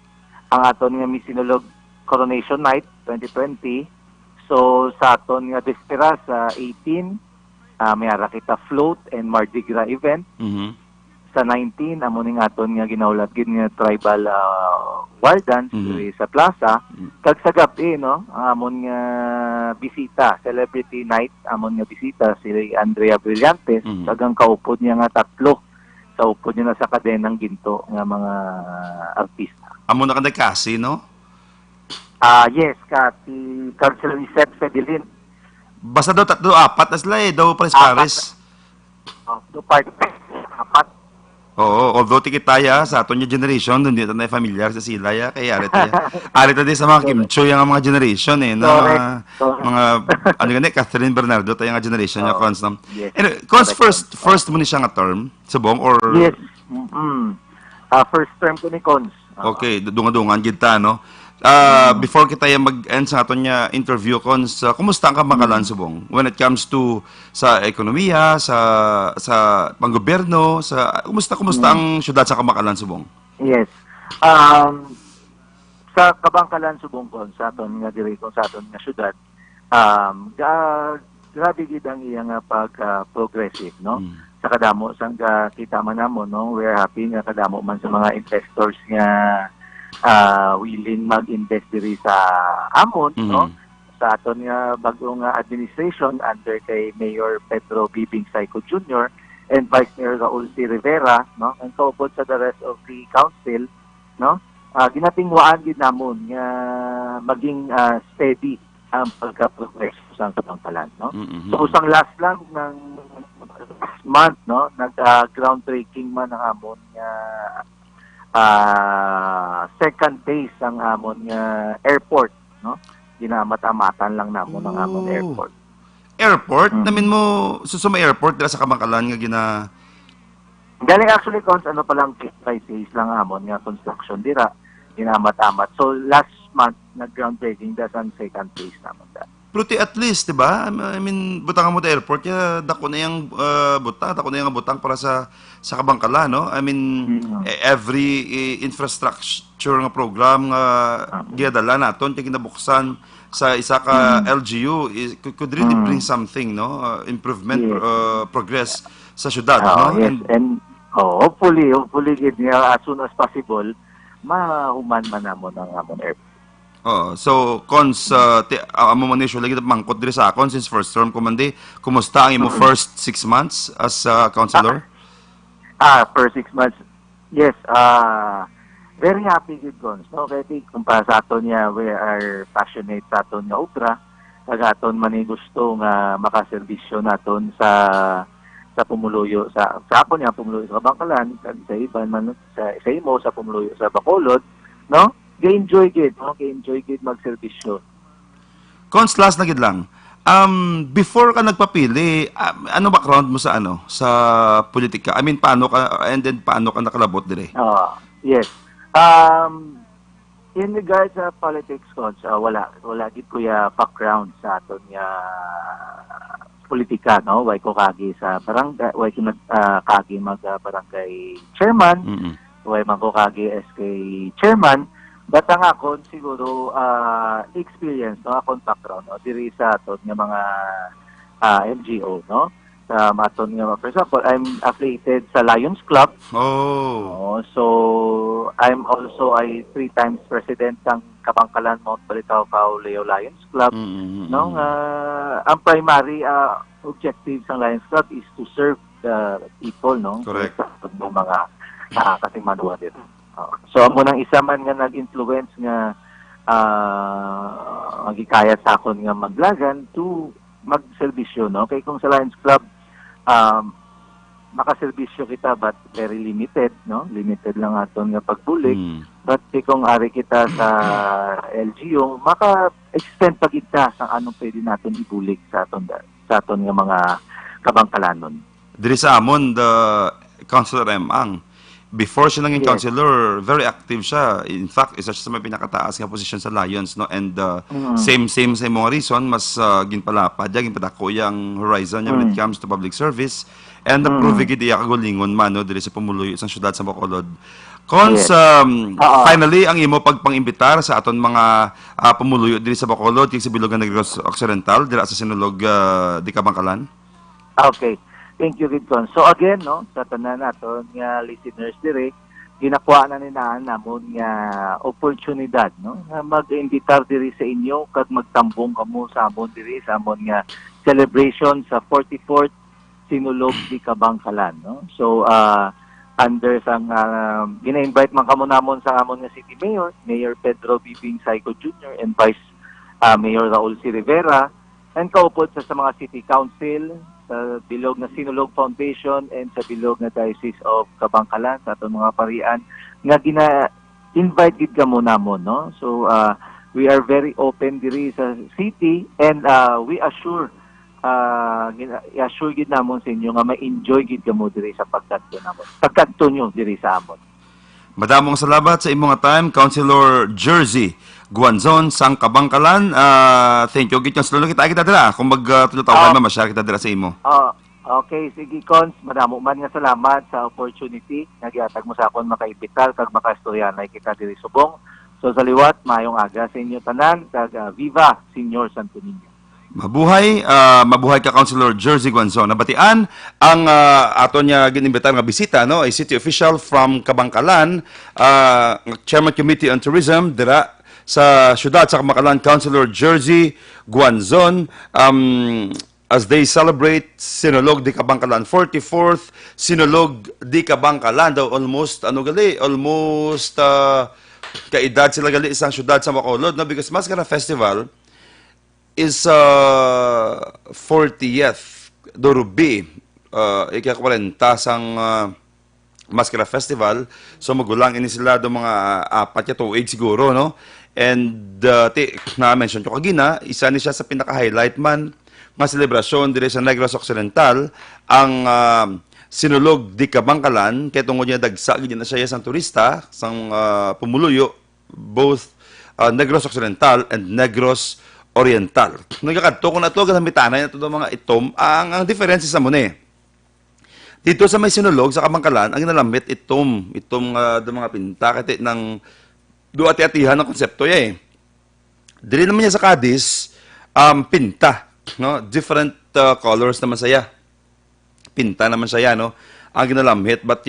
ang aton nga Sinulog Coronation Night 2020. So sa aton nga Despera sa 18 may ara kita float and Mardi Gras event. Mhm. Sa 19 amo ning aton nga ginaulat gid nga tribal war dance diri sa plaza. Kag sa gabi no ang amon nga bisita, celebrity night amon nga bisita si Andrea Brillantes. Kag ang kaupod niya nga tatlo sa upod niya na sa kadenang ginto nga mga artista. Amo na ka kasi, no? Yes, si Councilor Lisette Fedelin. Basta daw tatlo, apat na sila daw pares-pares. Do part apat. Oo, although tikitaya sa aton yung generation, doon dito na familiar sa sila ya, kaya arit din sa mga Kim Choy ang mga generation no? Mga ano gani, Catherine Bernardo tayo nga generation niya, Cons. Yes. Anyway, Cons, first mo ni siya nga term, subong, or? Yes. First term ko ni Cons. Okay, dunga-dungan kita, no? Before kita yung mag-end sa aton niya interview, Cons, kumusta ang Kabangkalan, subong? When it comes to sa ekonomiya, sa panggobyerno, kumusta ang syudad sa Kabangkalan, subong? Yes. Sa Kabangkalan, subong, Cons, sa aton nga dirito sa aton nga syudad, grabe gid ang iyang pag-progressive, no? Sa kadamo sang kita man namo, no? We're happy nga kadamo man sa mga investors nga willing mag-invest diri sa amon, no? Sa aton nga bagong administration under kay Mayor Pedro Bibing Saico Jr. and Vice Mayor Raul T. Rivera, no? Ang kaupod sa the rest of the council, no? Ginatingwaan gid namon nga maging steady ang pagka-progress sa Kabangkalan, no? So usang last lang ng month, no? Groundbreaking man ang amon nga second phase ang amon nga airport, no? Ginamata-matan lang namon ang amon airport. Airport? Namin mo, susuma airport dila sa Kabangkalan nga Galing actually, Cons, ano pa lang, phase lang amon nga construction dira, ginamatamat. So last month, nag-groundbreaking da sa second phase namon da. Pero at least, di ba? I mean, butang mo sa airport, dako na yung butang para sa Kabangkalan, no? I mean, every infrastructure nga program nga giyadala naton, kinabuksan sa isa ka LGU, could really bring something, no? Improvement, progress sa syudad, no? Yes, and hopefully, gid nga as soon as possible, mahuman man namon ang amon airport. So, Cons, amo man usually kita mangkot diri sa akon since first term ko man di. Kumusta ang imo first 6 months as councilor? For 6 months, yes. Very happy with Cons. No? Kaya kung para sa aton niya, we are passionate sa aton nga obra. Kag aton man gusto nga makaserbisyo naton sa pumuluyo sa akon niya pumuluyo sa Kabangkalan, kag sa iban man sa imo sa pumuluyo sa Bacolod, no? Ga-enjoy gid magserbisyo. Cons, last na gid lang. Before ka nagpapili, ano background mo sa politika? I mean, paano ka nakalabot dire? Yes. In regards sa politics, Cons, wala gid kuya background sa aton nga politika, no? Way ko kagi sa barangay, way ko kagi mag barangay chairman, way man ko kagi SK chairman. But ang akon siguro experience, no, akong background, no, diri sa aton nga mga NGO, no. Sa aton nga, for example, I'm affiliated sa Lions Club. So I'm also 3 times president ng Kabangkalan Mount Balitaw Leo Lions Club. No, ang primary objective ng Lions Club is to serve the people, no. Correct. Sa mga nakakasimanwa dito. So amo nang isa man nga nag-influence nga magikayat sa akon nga maglagan to magserbisyo, no? Kay kung sa Lions Club makaserbisyo kita but very limited, no? Limited lang aton nga pagbulig. But kung ari kita sa LGU, maka-extend pa kita sa anong pwede natin ibulig sa aton nga mga Kabangkalanon. diri sa amon, the Councilor Ang. Before siya naging Yes. councilor, very active siya. In fact, isa siya sa may pinakataas nga posisyon sa Lions, no? And same sa mga reason, mas ginpalapad, ginpadako yung horizon niya when it comes to public service. And naproving gid iya kagulingon man, no? Diri sa pumuluyo sa syudad sa Bacolod. Cons, Yes. finally, ang imo pagpang-imbitar sa aton mga pumuluyo diri sa Bacolod, kay sa Bilog Negros Occidental, dira sa Sinulog, di Kabangkalan. Okay. Thank you, Ridcon. So again, no, sa tanan naton nga listeners dire, ginakuha na nila namon nga oportunidad, no, nga mag-imbitar diri sa inyo kag magtambong kamo sa amon diri sa amon nga celebration sa 44th Sinulog di Kabangkalan, no. So under sang gina-invite man kamo namon sa amon nga City Mayor, Mayor Pedro Bibing Saico Jr. and Vice Mayor Raul C. Rivera, and kaupod sa mga City Council, sa Bilog na Sinulog Foundation and sa Bilog na Diocese of Kabangkalan, sa atong mga parian nga gina-invite gid kamo namon, no. So we are very open diri sa city, and we assure gid namon sa inyo nga ma-enjoy gid kamo diri sa pagkadto namon. Pagkadto nyo diri sa amon. Madamong salamat sa imong time, Councilor Jersey Guanzon sang Kabangkalan. Thank you gid Councilor, kita dira kung magtulutaw ma-share kita dira sa imo. Okay, sige Cons, madamo man nga salamat sa opportunity nga gihatag mo sa akon makaibitar kag makastoryanay kita diri subong. So sa liwat, mayong aga sa inyo tanan kag Viva Senior Santo Niño. Mabuhay ka Councilor Jersey Guanzon. Nabatian ang aton niya ginimbitar nga bisita, no, a city official from Kabangkalan, Chairman Committee on Tourism dira sa syudad sa Kabangkalan, Councilor Jersey Guanzon, as they celebrate Sinulog di Kabangkalan, 44th Sinulog di Kabangkalan, daw almost kaedad sila gali isang syudad sa Bacolod, no, because Mascara Festival is 40th Dorubi, ika-40 sang Mascara Festival. So magulang ini sila do mga 4 tuig siguro, no. And na-mention ko kagina, isa ni siya sa pinaka-highlight man nga selebrasyon dire sa Negros Occidental, ang Sinulog di Kabangkalan, kay tungod niya dagsa gid na siya sang turista sang pumuluyo, both Negros Occidental and Negros Oriental. Nagkakadto ko na ito, gamitanay na ito mga itom. Ang difference sa muna dito sa may Sinulog, sa Kabangkalan, ang ginalambit itong mga pinta, kati ng duati-atihan ng konsepto niya eh. Dili naman niya sa Cadiz, pinta, no? Different colors naman saya. Pinta naman siya, no? Ang ginalambit, but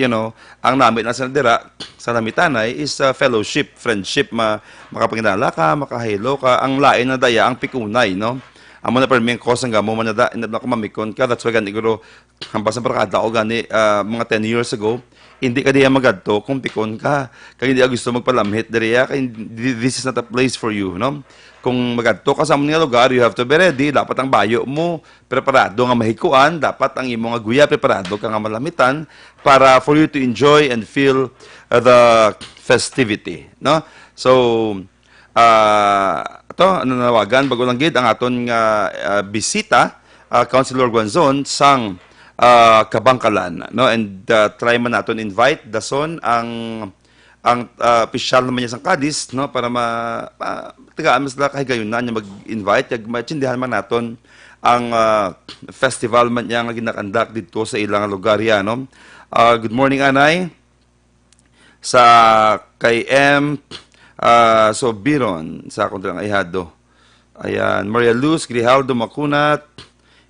ang namit na sa dira, sa namitanay is fellowship, friendship, makapanginala ka, makahilo ka, ang lain na daya, ang pikunay, no? Amo na perming ko sang gamo man na ko mamikon ka, that's why gani guro ang basa barkada o gani mga 10 years ago, hindi ka diya magadto kung pikon ka, kaya hindi gusto magpalamhit diriya, kaya this is not a place for you, no? Kung magadto ka sa mga lugar, you have to be ready. Dapat ang bayo mo preparado nga mahikuan, dapat ang imong nga guya preparado ka nga malamitan para for you to enjoy and feel the festivity, no? So ito nanawagan bago lang gid ang aton nga bisita, Councilor Guanzon sang Kabangkalan, no? And try man naton invite dason ang official naman niya sa Cadiz, no, para tagaan mas la kahigayunan niya mag-invite, matsindihan man naton ang festival man niya nga ginakandak dito sa ilang lugar yan, no. Good morning, Anay. Sa kay M. So Biron, sa akong lang ihado. Ayan, Maria Luz, Grijaldo Macunat,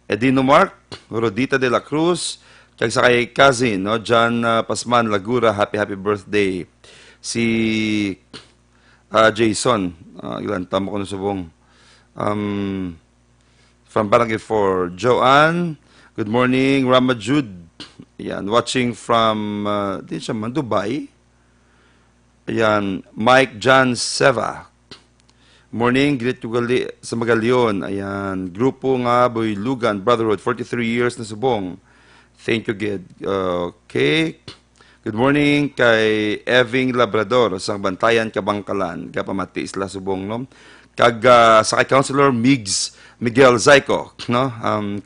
Edino Mark, Rodita de la Cruz, kag sa kay cousin, no, John Pasman Lagura, happy birthday. Si Jason, ilan tama ko na subong, from Barangay 4. Joanne, good morning. Rama Jude, ayan, watching from din siya man, Dubai. Ayan, Mike John Seva, morning, greet to sa Magalion. Ayan, grupo nga Boylugan Brotherhood, 43 years na subong. Thank you, Gid. Okay. Good morning kay Eving Labrador sang Bantayan Kabangkalan, kapamati Isla Subong, no. Kag sa kay Councilor Miguel Zaico, no.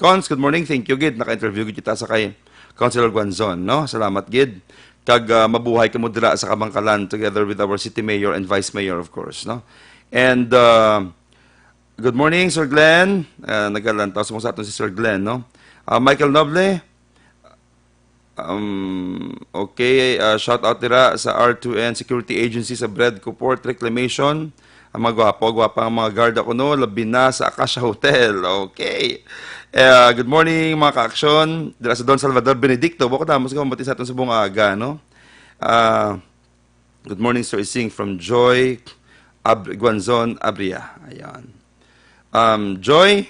Cons, good morning. Thank you, Gid. Naka-interview kita sa kay Councilor Guanzon, no? Salamat gid. Kag mabuhay ka mo dira sa Kabangkalan together with our city mayor and vice mayor, of course, no? And good morning, Sir Glenn. Nagalantaw sa aton si Sir Glenn, no? Michael Noble. Okay, shout out dira sa R2N Security Agency sa Bredco Port Reclamation. Ang mga gwapa ang mga guard ako no, labi na sa Acacia Hotel. Okay. Good morning mga ka-aksyon. Dira sa Don Salvador Benedicto. Bako damos ko mabati sa aton sa buong aga, no? Good morning, Sir Ising from Joy Guanzon, Abria. Ayan. Joy.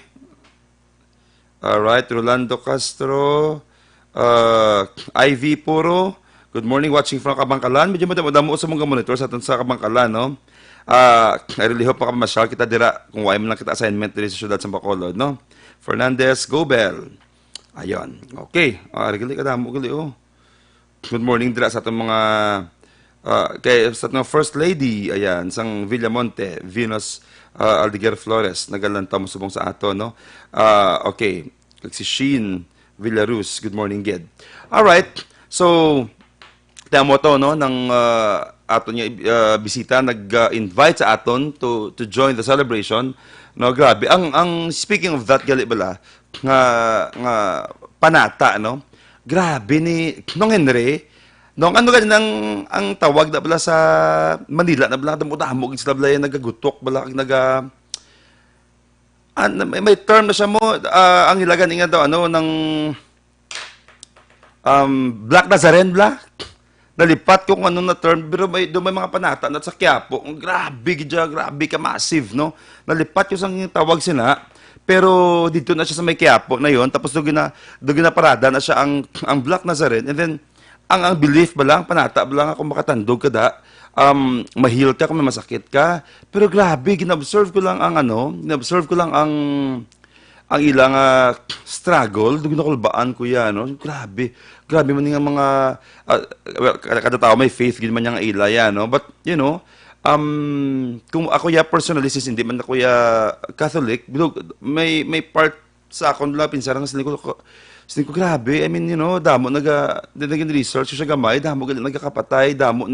Alright, Rolando Castro. Ivy Puro, good morning, watching from Kabangkalan. Medyo madamo sa mga monitor sa aton sa Kabangkalan, no? I really hope makamasyal kita dira kung why man lang kita assignment diri sa syudad sa Bacolod, no? Fernandez Gobel. Ayon. Okay. Regali ka damo gali oh. Good morning dira sa aton mga kay sa aton First Lady, ayan, sang Villamonte, Venus Aldeguer Flores, nagalantaw mo subong sa ato, no? Okay. Si Sheen Villarus, good morning, Ged. Alright, so, tama mo to, no, ng aton niya bisita, nag-invite sa aton to join the celebration. No, grabe. Ang speaking of that, gali bala, nga panata, no, grabe ni, nung Henry, nung ano ganyan ang tawag na bala sa Manila, na bala, damo-damo, sila bala nagagutok, bala, may term na siya mo, ang ilagan nga daw, ano, ng Black Nazaren, Black. Nalipat ko kung ano na term, pero may mga panata na sa Quiapo, grabe, grabe ka, massive, no? Nalipat ko sa tawag sina, pero dito na siya sa may Quiapo na yon, tapos doon na parada na siya ang Black Nazaren, and then, ang belief ba lang, panata ba lang ako makatandog ka da, mahil ka kung may masakit ka. Pero grabe, ginobserve ko lang ang ilang struggle, doon nakulbaan ko yan, no? Grabe man nga mga, well, kada tao may faith, gin man nga ila yan, no? But, you know, kung ako ya personally, since hindi man ako ya Catholic, may part sa akong lang, pinsarang sa ko, grabe, I mean, you know, damo nag-research siya gamay, damo nagkakapatay, damo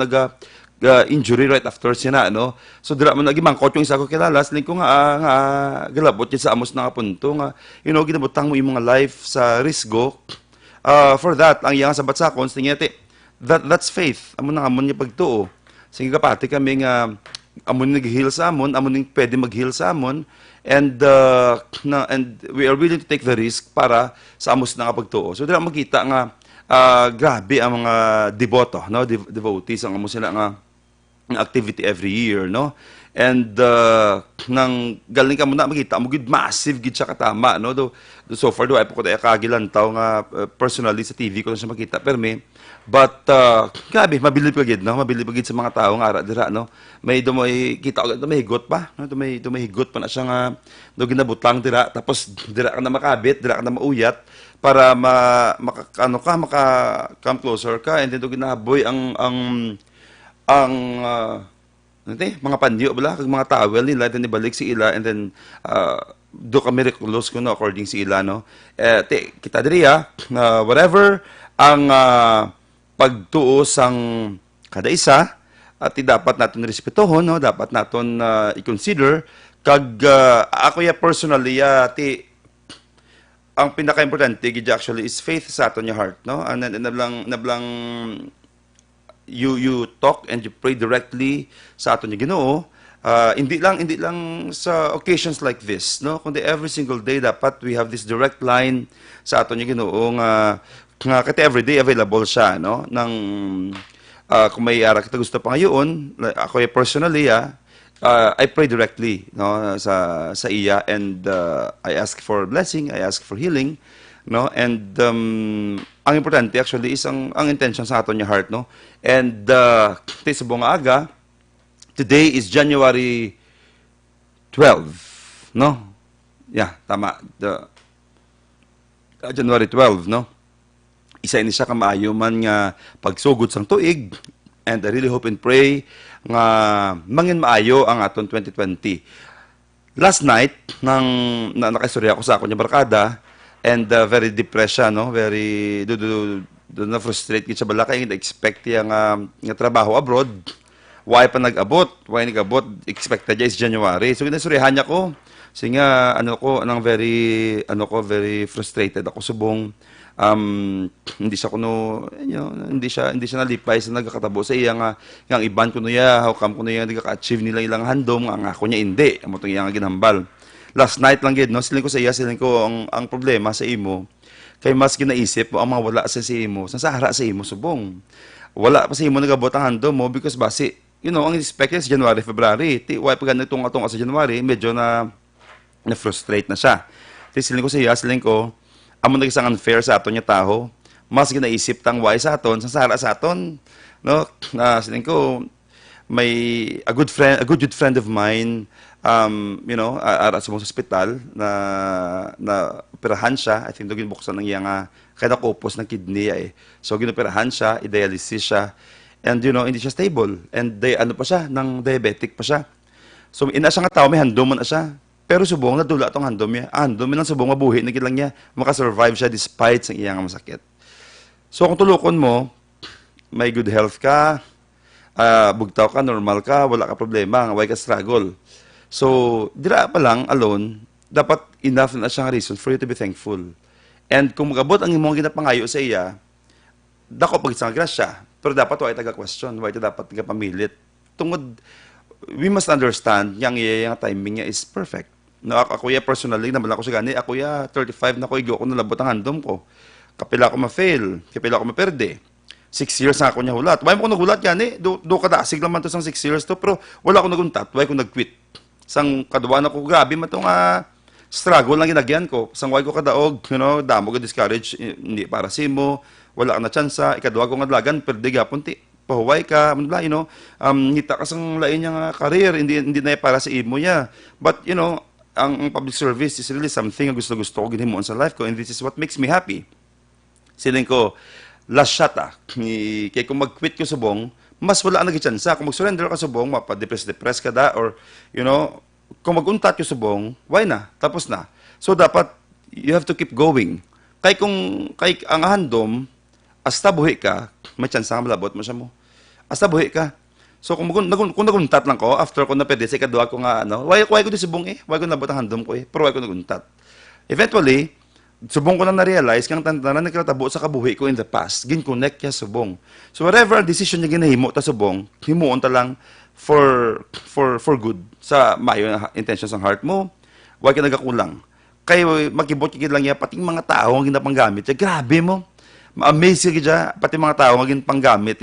injury right after siya no? So, dira mo nagimangkot yung isa ko kilala, siling ko nga galabot yun sa amos na punto, nga, you know, ginabutang mo yung mga life sa risgo. For that, ang iyang sabat sa akon, siling that's faith. Amon niya pagtuo. Sige kapati kami nga, amon nag-heal sa amon, amon pwede mag-heal sa amon, and we are willing to take the risk para sa amos na pagtuo. So, dira makita nga, grabe ang mga deboto, no? Devotees, ang amos sila nga activity every year, no? And nang galing ka mo na makita mo gid massive gid siya katama, no? So far do ay po ko kagilantaw nga personally sa TV ko lang siya makita permi. But grabe mabilib ka gid, no? Mabilib gid sa mga tao nga ara dira, no? May kita og higot pa, no? Higot pa na siya nga do ginabutang dira, tapos dira ka na makabit, dira ka na mauyat para come closer ka, and then do ginaboy mga pandiyo bala kag mga towel nila, then ibalik si ila, and then do kami reclose ko no according si ila, no? Kita diri whatever ang pagtuo sang kada isa, at dapat natin respetuhon, no? Dapat naton i-consider kag ako ya personally ang pinaka-importante gid actually is faith sa aton your heart, no? And nablang you talk and you pray directly sa aton yung Ginoo. Hindi lang sa occasions like this, no? Kundi every single day dapat we have this direct line sa aton yung Ginoo nga kati every day available siya, no? Nang kung may ara kita gusto pa ngayon, ako personally I pray directly, no, sa iya, and I ask for blessing, I ask for healing, no? And ang importante actually is ang intention sa aton yung heart, no? And sa buong aga, today is January 12, no? Yeah, tama. January 12, no? Isa ini siya kamaayo man nga pagsugod sang tuig, and I really hope and pray nga mangin maayo ang aton 2020. Last night, nang nakistorya ako sa akong barkada, And very depressed siya, no? Very, na frustrate kita sa balakay, hindi expect yung nga trabaho abroad. Why pa nag-abot? Why nag-abot? Expected niya is January. So, kinasurihan niya ko. Kasi nga, very frustrated ako subong. Hindi siya kuno, hindi siya nalipay sa nagkakatabo sa iya nga, nga iban kuno ya, how come kuno ya, nagka-achieve nila ilang handom, nga ako niya hindi. Amo tong iya nga ginhambal. Last night lang gid, no, siling ko sa iya, siling ko ang problema sa imo. Kay mas ginaisip mo ang mga wala sa imo, sa sahara sa imo subong. Wala pa sa imo nagabot ang handom mo because basi, ang expected is January, February. Why pa ganito atong sa January, medyo na-frustrate na siya. Siling ko sa iya, siling ko, amo nagisang unfair sa aton niya taho, mas ginaisip tang why sa aton, sa sahara sa aton, no? Na siling ko, may a good friend of mine, ara sa mga hospital na operahan siya. I think doon ginbuksan ng iya nga kaya nakupos ng kidney eh. So ginoperahan siya, i-dialysis siya. And hindi siya stable. And pa siya, nang diabetic pa siya. So ina siya nga tao, may handom na siya. Pero subong nadula tong handom niya. Handom lang subong mabuhi na lang niya. Makasurvive siya despite sa iya nga masakit. So kung tulukon mo, may good health ka, bugtaw ka, normal ka, wala ka problema, why ka struggle. So, dira pa lang, alone, dapat enough na siyang reason for you to be thankful. And kung magabot ang imong ginapangayo sa iya, dako pag isang grasya, pero dapat wala taga-question, wala dapat taga-pamilit. Tungod, we must understand, yung timing niya is perfect. No, ako personally, naman ako sa gani, ako 35 na ko, igo ko nalabot ang handom ko. Kapila ko ma-fail, kapila ko ma-perde. 6 years na ako niya hulat. Why mo ko nagulat yan do kadasig naman to sang 6 years to, pero wala ko naguntat, why ko nag-quit. Sang kaduan ako, grabe man itong struggle lang ginagyan ko. Sang why ko kadaog, damo ko discourage, hindi para si mo, wala ka na tsansa, ikaduwa ko nga dalagan, pero di gapunti, pahuway ka, hita ka sang lain niya career, hindi na para sa imo niya. But, ang public service is really something na gusto-gusto ko ginhimuon sa life ko, and this is what makes me happy. Siling ko, last shot kaya kung mag-quit ko subong, mas wala ang nagichansa. Kung mag-surrender ka subong, mapa-depress ka da, or, kung mag-untat ka subong, why na? Tapos na. So, dapat, you have to keep going. Kay ang handom, hasta buhi ka, may chansa nga malabot mo siya mo. Hasta buhi ka. So, kung naguntat lang ko, after ko napede, sa ikadwa ko nga, why ko di subong why ko nabot ang handom ko pero why ko naguntat. Eventually, subong ko na na-realize kang tantanan nagkatabo sa kabuhi ko in the past. Gin-connect niya subong. So whatever decision niya ginahimo ta subong, himuon ta lang for good sa mayo intentions ng heart mo. Huwag ka nagakulang. Kaya magkibot ka lang niya, pati mga tao ang ginapanggamit. Grabe mo. Ma-amaze ka dyan, pati mga tao ang ginapanggamit.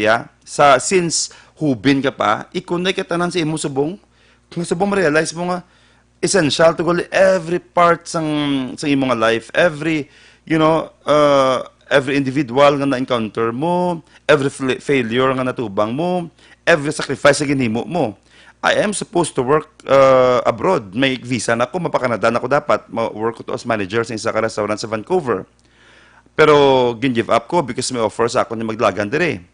Since hubin ka pa, i-connect ka tanan sa imo subong. Kung subong ma-realize mo nga, essential to go every part sang imong life, every individual nga na-encounter mo, every failure nga natubang mo, every sacrifice na ginhimo mo. I am supposed to work abroad. May visa na ako, mapakanada na ako dapat. Ma-work ko to as manager sa isa ka restaurant sa Vancouver. Pero gin-give up ko because may offer sa ako ni maglagan dire.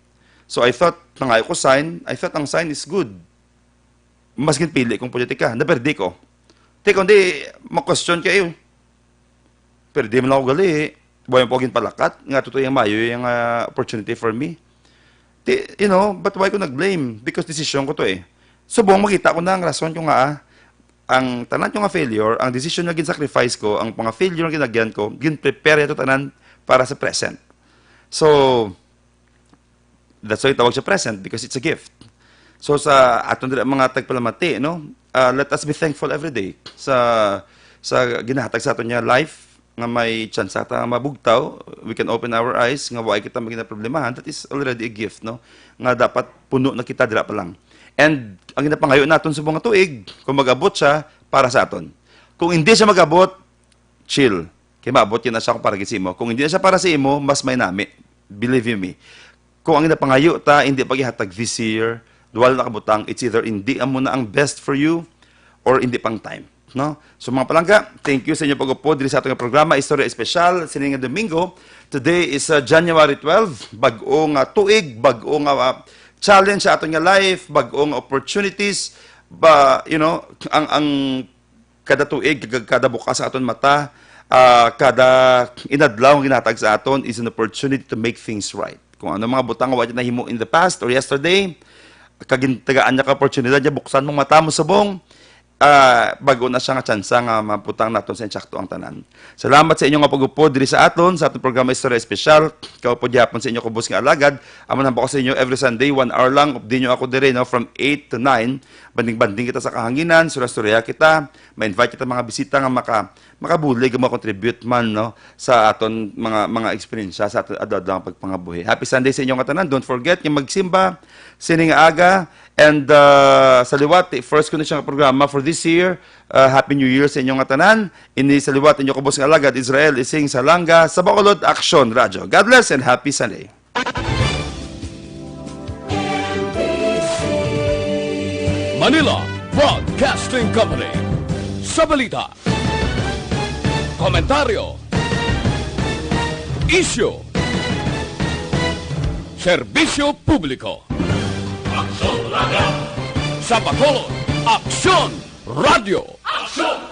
So I thought, nangayo ko sign, I thought ang sign is good. Mas ginpili kong politika, naperdi ko. Teka, hindi, mag-question kayo. Pero di man ako gali. Buhay mo po palakat. Nga totoo yung mayo yung opportunity for me. But why ko nag-blame? Because decision ko to Subong makita ko na ang rason ko nga ang tanan ko nga failure, ang decision na gin-sacrifice ko, ang mga failure na ginagyan ko, gin-prepare ito tanan para sa present. So, that's why tawag sa present because it's a gift. So sa aton mga tagpalamati, let us be thankful every day sa ginahatag sa aton niya life nga may chance ta mabugtaw, we can open our eyes nga way kita magina problemahan. That is already a gift, nga dapat puno na kita dira pa lang. And ang ginapangayo naton sa mga tuig, kung magabot siya para sa aton. Kung hindi siya magabot, chill. Kaya maabot yun na siya kung para sa imo. Kung hindi na siya para sa imo, mas may nami. Believe you me. Kung ang ginapangayo ta hindi paghihatag this year, duwal na kabutang, it's either hindi mo na ang best for you or hindi pang time. So mga palangga, thank you sa inyo pag-upo dito sa atong programa, Istorya Espesyal, sininga Domingo. Today is January 12, bag-ong tuig, bag-ong challenge sa atong life, bag-ong opportunities, ang kada tuig, kada bukas sa aton mata, kada inadlaw ang ginatag sa aton is an opportunity to make things right. Kung ano mga butang nga na himo in the past or yesterday, kagintagaan niya ka opportunity niya, buksan mong mata mo subong, bago na siya nga tsansa nga maputang naton sa insakto ang tanan. Salamat sa inyo nga pag-upod diri sa aton sa atong programa Istorya Espesyal. Kaupo gyapon sa inyo kubos nga alagad. Amo nang ko sa inyo every Sunday 1 hour lang update nyo ako diri no from 8 to 9. Banding-banding kita sa kahanginan, surya-surya kita, ma-invite kita mga bisita nga makabulig nga contribute man no sa aton mga experience sa aton adlaw pagpangabuhi. Happy Sunday sa inyo nga tanan. Don't forget nga magsimba sining aga. And sa liwat, first ko na siyang programa for this year. Happy New Year sa inyong tanan. Ini sa liwat, inyong kabos ng alagad, Israel, ising Salanga, sa Bacolod, Action Radio. God bless and happy Sunday. Manila Broadcasting Company. Sa balita, komentaryo, issue, serbisyo publiko. Sa Bacolod, Aksyon Radio! Aksyon!